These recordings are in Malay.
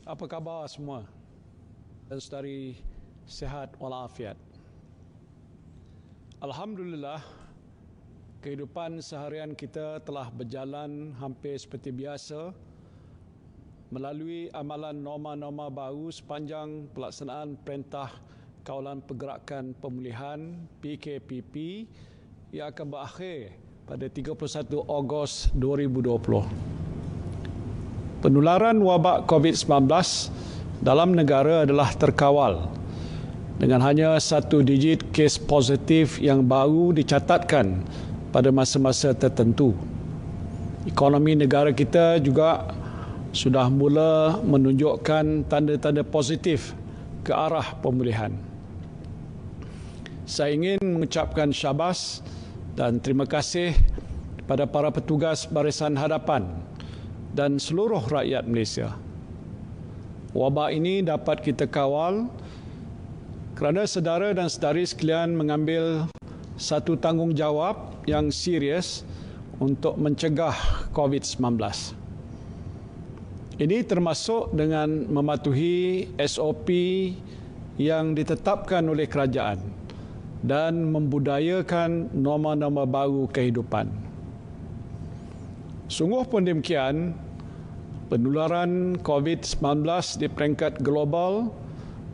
Apa khabar semua? Dan saudari sihat walafiat. Alhamdulillah, kehidupan seharian kita telah berjalan hampir seperti biasa melalui amalan norma-norma baru sepanjang pelaksanaan Perintah Kawalan Pergerakan Pemulihan PKPP yang akan berakhir pada 31 Ogos 2020. Penularan wabak COVID-19 dalam negara adalah terkawal dengan hanya 1 digit kes positif yang baru dicatatkan pada masa-masa tertentu. Ekonomi negara kita juga sudah mula menunjukkan tanda-tanda positif ke arah pemulihan. Saya ingin mengucapkan syabas dan terima kasih kepada para petugas Barisan Hadapan dan seluruh rakyat Malaysia. Wabak ini dapat kita kawal kerana saudara dan saudari sekalian mengambil satu tanggungjawab yang serius untuk mencegah COVID-19. Ini termasuk dengan mematuhi SOP yang ditetapkan oleh kerajaan dan membudayakan norma-norma baru kehidupan. Sungguh pun demikian, penularan COVID-19 di peringkat global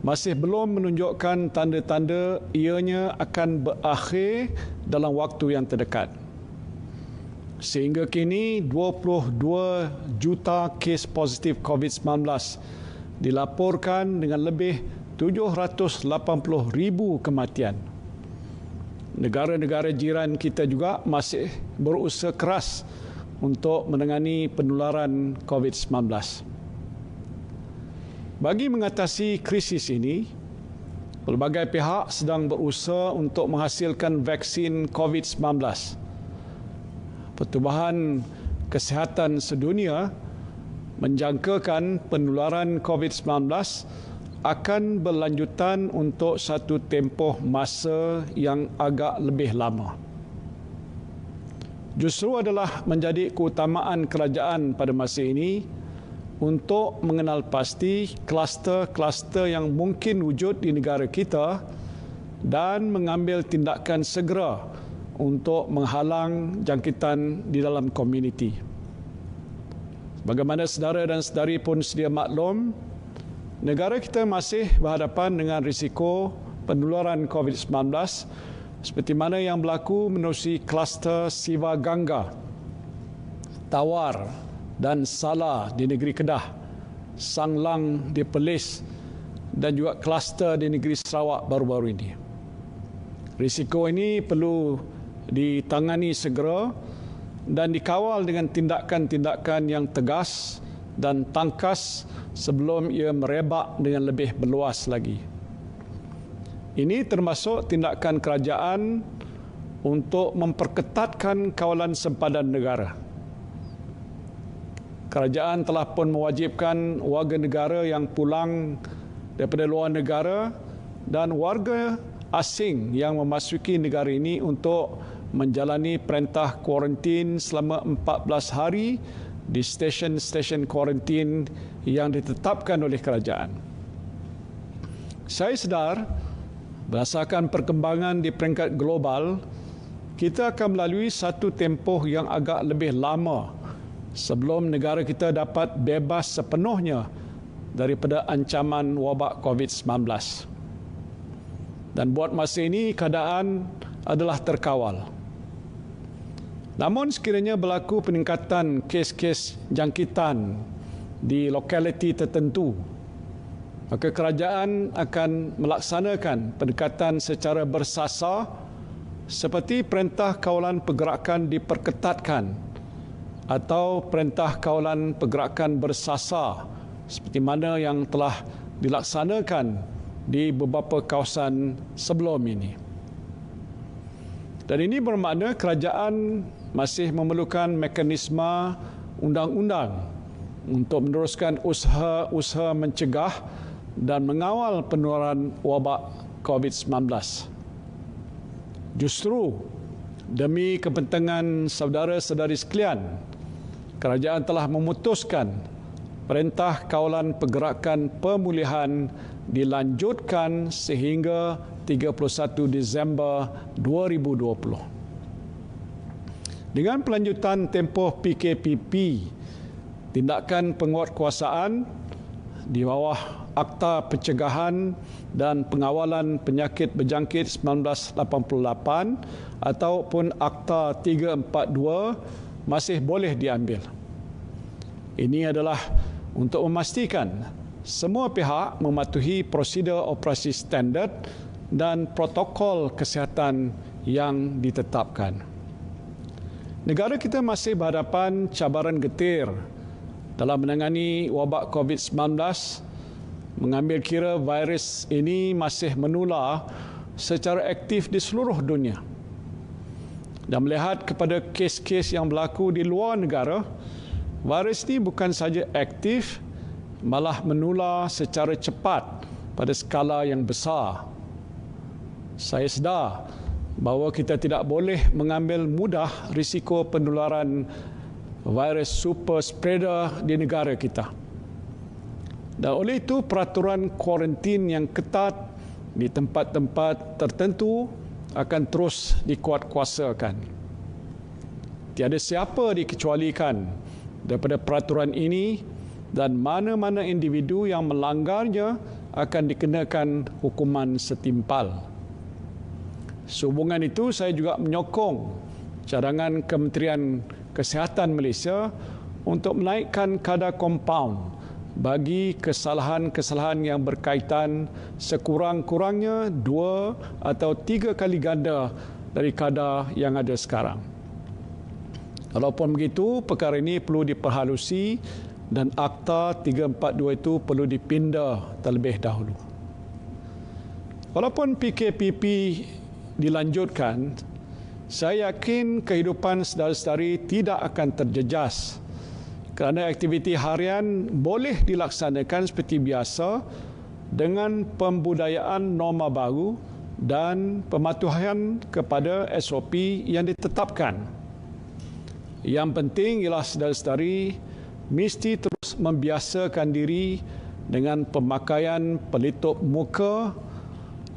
masih belum menunjukkan tanda-tanda ianya akan berakhir dalam waktu yang terdekat. Sehingga kini 22 juta kes positif COVID-19 dilaporkan dengan lebih 780,000 kematian. Negara-negara jiran kita juga masih berusaha keras untuk menangani penularan COVID-19. Bagi mengatasi krisis ini, pelbagai pihak sedang berusaha untuk menghasilkan vaksin COVID-19. Pertubuhan Kesihatan Sedunia menjangkakan penularan COVID-19 akan berlanjutan untuk satu tempoh masa yang agak lebih lama. Justru adalah menjadi keutamaan kerajaan pada masa ini untuk mengenal pasti kluster-kluster yang mungkin wujud di negara kita dan mengambil tindakan segera untuk menghalang jangkitan di dalam komuniti. Bagaimana saudara dan saudari pun sedia maklum, negara kita masih berhadapan dengan risiko penularan COVID-19 seperti mana yang berlaku menerusi kluster Siva Gangga, Tawar dan Salah di negeri Kedah, Sanglang di Perlis dan juga kluster di negeri Sarawak baru-baru ini. Risiko ini perlu ditangani segera dan dikawal dengan tindakan-tindakan yang tegas dan tangkas sebelum ia merebak dengan lebih meluas lagi. Ini termasuk tindakan kerajaan untuk memperketatkan kawalan sempadan negara. Kerajaan telah pun mewajibkan warga negara yang pulang daripada luar negara dan warga asing yang memasuki negara ini untuk menjalani perintah kuarantin selama 14 hari di stesen-stesen kuarantin yang ditetapkan oleh kerajaan. Saya sedar berdasarkan perkembangan di peringkat global, kita akan melalui satu tempoh yang agak lebih lama sebelum negara kita dapat bebas sepenuhnya daripada ancaman wabak COVID-19. Dan buat masa ini, keadaan adalah terkawal. Namun sekiranya berlaku peningkatan kes-kes jangkitan di lokaliti tertentu, maka kerajaan akan melaksanakan pendekatan secara bersasar seperti Perintah Kawalan Pergerakan diperketatkan atau Perintah Kawalan Pergerakan bersasar seperti mana yang telah dilaksanakan di beberapa kawasan sebelum ini. Dan ini bermakna kerajaan masih memerlukan mekanisme undang-undang untuk meneruskan usaha-usaha mencegah dan mengawal penularan wabak COVID-19. Justru demi kepentingan saudara-saudari sekalian, kerajaan telah memutuskan Perintah Kawalan Pergerakan Pemulihan dilanjutkan sehingga 31 Disember 2020. Dengan pelanjutan tempoh PKPP, tindakan penguatkuasaan di bawah Akta Pencegahan dan Pengawalan Penyakit Berjangkit 1988 ataupun Akta 342 masih boleh diambil. Ini adalah untuk memastikan semua pihak mematuhi prosedur operasi standard dan protokol kesihatan yang ditetapkan. Negara kita masih berhadapan cabaran getir dalam menangani wabak COVID-19, mengambil kira virus ini masih menular secara aktif di seluruh dunia. Dan melihat kepada kes-kes yang berlaku di luar negara, virus ini bukan saja aktif, malah menular secara cepat pada skala yang besar. Saya sedar bahawa kita tidak boleh mengambil mudah risiko penularan virus super spreader di negara kita. Dan oleh itu, peraturan kuarantin yang ketat di tempat-tempat tertentu akan terus dikuatkuasakan. Tiada siapa dikecualikan daripada peraturan ini dan mana-mana individu yang melanggarnya akan dikenakan hukuman setimpal. Sehubungan itu, saya juga menyokong cadangan Kementerian Kesihatan Malaysia untuk menaikkan kadar kompaun bagi kesalahan-kesalahan yang berkaitan sekurang-kurangnya 2 atau 3 kali ganda dari kadar yang ada sekarang. Walaupun begitu, perkara ini perlu diperhalusi dan Akta 342 itu perlu dipindah terlebih dahulu. Walaupun PKPP dilanjutkan, saya yakin kehidupan saudara-saudari tidak akan terjejas kerana aktiviti harian boleh dilaksanakan seperti biasa dengan pembudayaan norma baru dan pematuhan kepada SOP yang ditetapkan. Yang penting ialah saudara-saudari mesti terus membiasakan diri dengan pemakaian pelitup muka,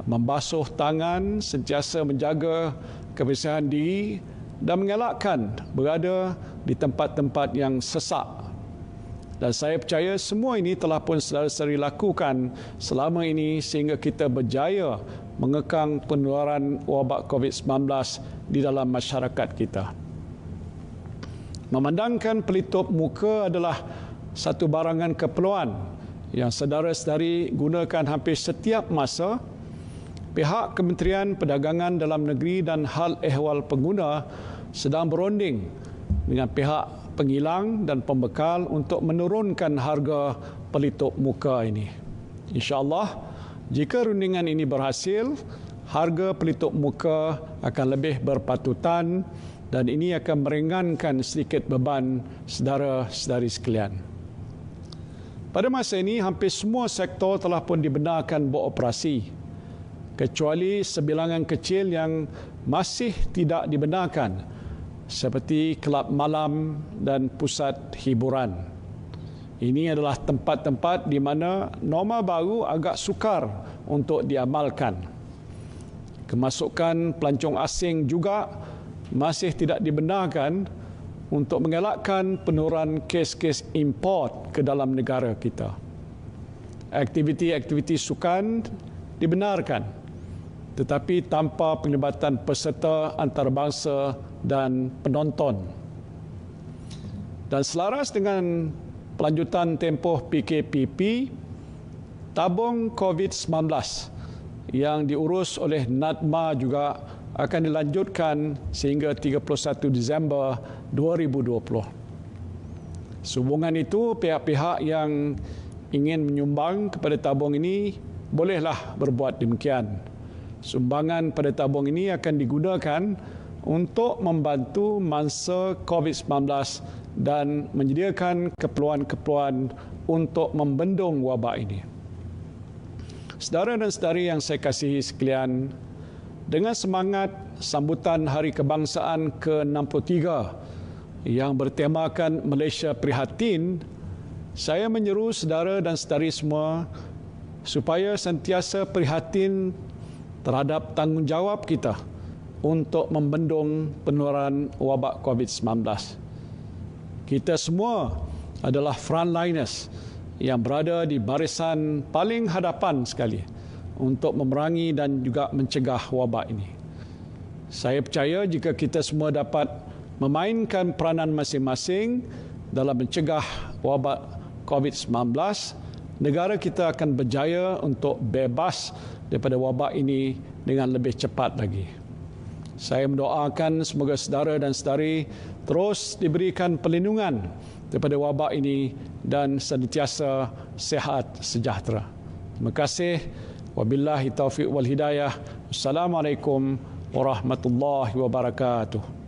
membasuh tangan, sentiasa menjaga kebersihan diri dan mengelakkan berada di tempat-tempat yang sesak. Dan saya percaya semua ini telah pun saudara-saudari lakukan selama ini sehingga kita berjaya mengekang penularan wabak COVID-19 di dalam masyarakat kita. Memandangkan pelitup muka adalah satu barangan keperluan yang saudara-saudari gunakan hampir setiap masa, pihak Kementerian Perdagangan Dalam Negeri dan Hal Ehwal Pengguna sedang berunding dengan pihak pengilang dan pembekal untuk menurunkan harga pelitup muka ini. InsyaAllah, jika rundingan ini berhasil, harga pelitup muka akan lebih berpatutan dan ini akan meringankan sedikit beban saudara-saudari sekalian. Pada masa ini, hampir semua sektor telah pun dibenarkan beroperasi, kecuali sebilangan kecil yang masih tidak dibenarkan, seperti kelab malam dan pusat hiburan. Ini adalah tempat-tempat di mana norma baru agak sukar untuk diamalkan. Kemasukan pelancong asing juga masih tidak dibenarkan untuk mengelakkan penurunan kes-kes import ke dalam negara kita. Aktiviti-aktiviti sukan dibenarkan, tetapi tanpa penglibatan peserta antarabangsa dan penonton. Dan selaras dengan pelanjutan tempoh PKPP, tabung COVID-19 yang diurus oleh NADMA juga akan dilanjutkan sehingga 31 Disember 2020. Sehubungan itu, pihak-pihak yang ingin menyumbang kepada tabung ini bolehlah berbuat demikian. Sumbangan pada tabung ini akan digunakan untuk membantu mangsa COVID-19 dan menyediakan keperluan-keperluan untuk membendung wabak ini. Saudara dan saudari yang saya kasihi sekalian, dengan semangat sambutan Hari Kebangsaan ke-63 yang bertemakan Malaysia Prihatin, Saya menyeru saudara dan saudari semua supaya sentiasa prihatin terhadap tanggungjawab kita untuk membendung penularan wabak COVID-19. Kita semua adalah frontliners yang berada di barisan paling hadapan sekali untuk memerangi dan juga mencegah wabak ini. Saya percaya jika kita semua dapat memainkan peranan masing-masing dalam mencegah wabak COVID-19, negara kita akan berjaya untuk bebas daripada wabak ini dengan lebih cepat lagi. Saya mendoakan semoga saudara dan saudari terus diberikan perlindungan daripada wabak ini dan senantiasa sihat sejahtera. Terima kasih. Wabillahi taufiq wal hidayah. Assalamualaikum warahmatullahi wabarakatuh.